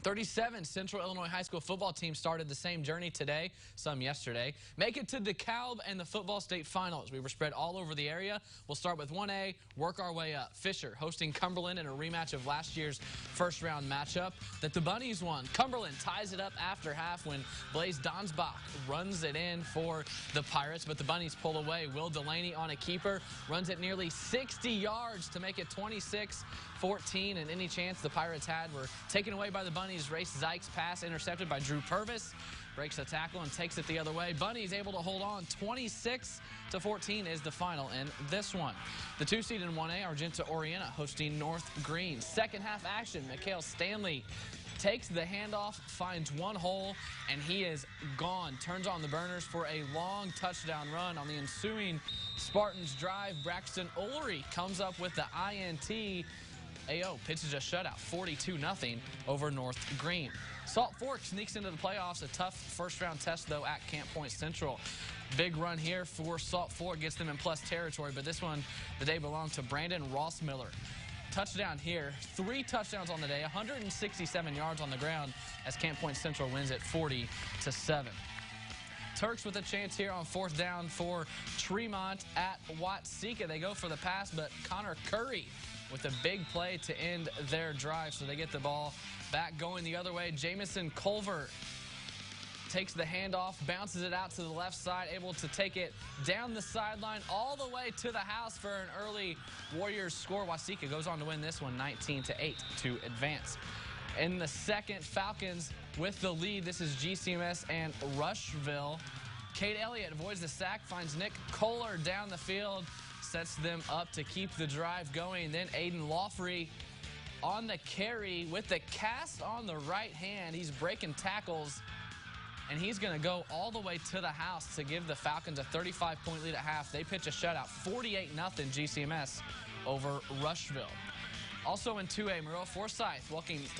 37 Central Illinois High School football teams started the same journey today, some yesterday. Make it to DeKalb and the football state finals. We were spread all over the area. We'll start with 1A, work our way up. Fischer hosting Cumberland in a rematch of last year's first-round matchup that the Bunnies won. Cumberland ties it up after half when Blaze Donsbach runs it in for the Pirates, but the Bunnies pull away. Will Delaney on a keeper runs it nearly 60 yards to make it 26-14, and any chance the Pirates had were taken away by the Bunnies. Race Zykes' pass intercepted by Drew Purvis. Breaks the tackle and takes it the other way. Bunnies able to hold on. 26-14 is the final in this one. The 2 seed in 1A, Argenta Orienta hosting North Green. Second half action, Mikhail Stanley takes the handoff, finds one hole, and he is gone. Turns on the burners for a long touchdown run. On the ensuing Spartans drive, Braxton Ullery comes up with the INT. AO pitches a shutout, 42-0 over North Green. Salt Fork sneaks into the playoffs. A tough first-round test, though, at Camp Point Central. Big run here for Salt Fork, gets them in plus territory, but this one, the day belonged to Brandon Rossmiller. Touchdown here, 3 touchdowns on the day, 167 yards on the ground as Camp Point Central wins it 40-7. Turks with a chance here on 4th down for Tremont at Watsika. They go for the pass, but Connor Curry with a big play to end their drive, so they get the ball back going the other way. Jamison Culver takes the handoff, bounces it out to the left side, able to take it down the sideline all the way to the house for an early Warriors score. Watsika goes on to win this one 19-8 to advance. In the second, Falcons with the lead. This is GCMS and Rushville. Cade Elliott avoids the sack, finds Nick Kohler down the field, sets them up to keep the drive going. Then Aiden Lawfrey on the carry with the cast on the right hand. He's breaking tackles, and he's going to go all the way to the house to give the Falcons a 35-point lead at half. They pitch a shutout, 48-0 GCMS over Rushville. Also in 2A, Maroa Forsyth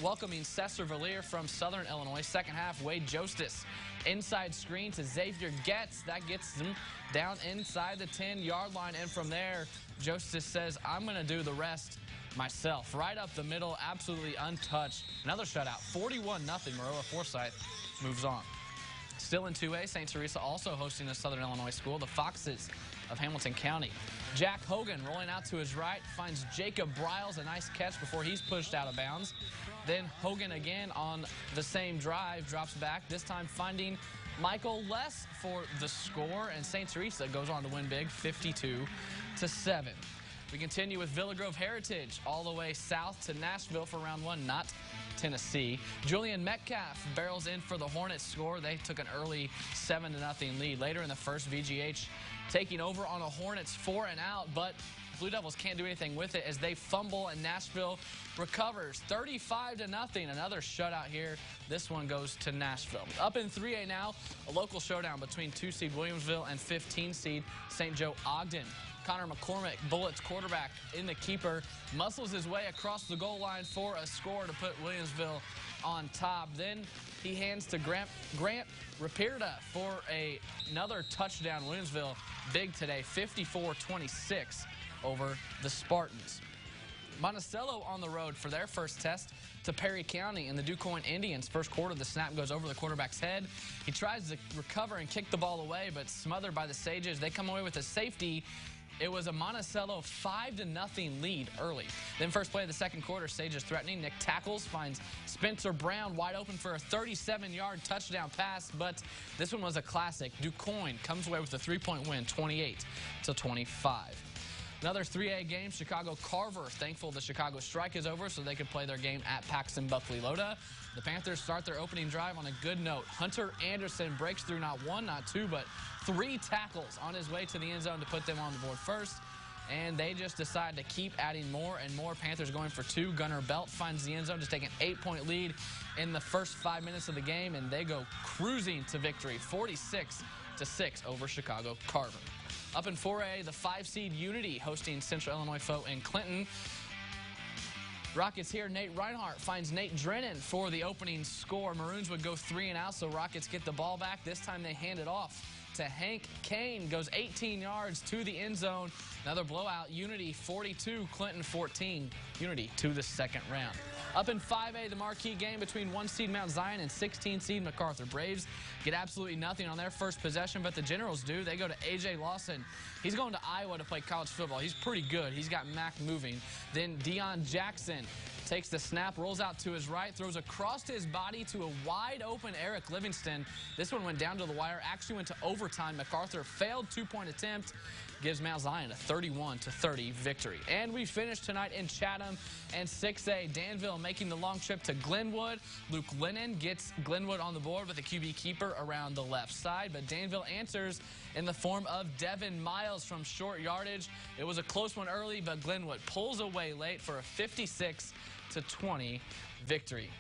welcoming Cesar Valier from Southern Illinois. Second half, Wade Jostis. Inside screen to Xavier Getz. That gets them down inside the 10-yard line. And from there, Jostis says, I'm going to do the rest myself. Right up the middle, absolutely untouched. Another shutout, 41-0. Maroa Forsyth moves on. Still in 2A, St. Teresa also hosting a Southern Illinois school, the Foxes of Hamilton County. Jack Hogan rolling out to his right, finds Jacob Bryles, a nice catch before he's pushed out of bounds. Then Hogan again on the same drive, drops back, this time finding Michael Less for the score, and St. Teresa goes on to win big, 52-7. We continue with Villa Grove Heritage all the way south to Nashville for round 1, not Tennessee. Julian Metcalf barrels in for the Hornets score. They took an early 7-0 lead. Later in the first, VGH taking over on a Hornets 4-and-out, but Blue Devils can't do anything with it as they fumble and Nashville recovers 35-0. Another shutout here. This one goes to Nashville. Up in 3A now, a local showdown between 2 seed Williamsville and 15 seed St. Joe Ogden. Connor McCormick, Bullets quarterback in the keeper, muscles his way across the goal line for a score to put Williamsville on top. Then he hands to Grant Rapierda for another touchdown. Williamsville big today, 54-26 over the Spartans. Monticello on the road for their first test to Perry County, and the DuQuoin Indians. First quarter, the snap goes over the quarterback's head. He tries to recover and kick the ball away, but smothered by the Sages. They come away with a safety. It was a Monticello 5-0 lead early. Then first play of the second quarter, Sages threatening. Nick tackles, finds Spencer Brown wide open for a 37-yard touchdown pass, but this one was a classic. DuQuoin comes away with a 3-point win, 28-25. Another 3A game, Chicago Carver. Thankful the Chicago strike is over so they could play their game at Paxton Buckley Loda. The Panthers start their opening drive on a good note. Hunter Anderson breaks through not 1, not 2, but 3 tackles on his way to the end zone to put them on the board first. And they just decide to keep adding more and more. Panthers going for 2. Gunnar Belt finds the end zone, just take an 8-point lead in the first 5 minutes of the game, and they go cruising to victory, 46-6 over Chicago Carver. Up in 4A, the 5 seed Unity hosting Central Illinois foe in Clinton. Rockets here, Nate Reinhardt finds Nate Drennan for the opening score. Maroons would go 3-and-out, so Rockets get the ball back. This time they hand it off to Hank Kane, goes 18 yards to the end zone. Another blowout, Unity 42, Clinton 14. Unity to the second round. Up in 5A, the marquee game between 1 seed Mount Zion and 16 seed MacArthur. Braves get absolutely nothing on their first possession, but the Generals do. They go to A.J. Lawson. He's going to Iowa to play college football. He's pretty good. He's got Mac moving. Then Deion Jackson takes the snap, rolls out to his right, throws across his body to a wide-open Eric Livingston. This one went down to the wire, actually went to overtime. MacArthur failed two-point attempt, gives Mount Zion a 31-30 victory. And we finished tonight in Chatham and 6A. Danville making the long trip to Glenwood. Luke Lennon gets Glenwood on the board with a QB keeper around the left side, but Danville answers in the form of Devin Miles from short yardage. It was a close one early, but Glenwood pulls away late for a 56-20 victory.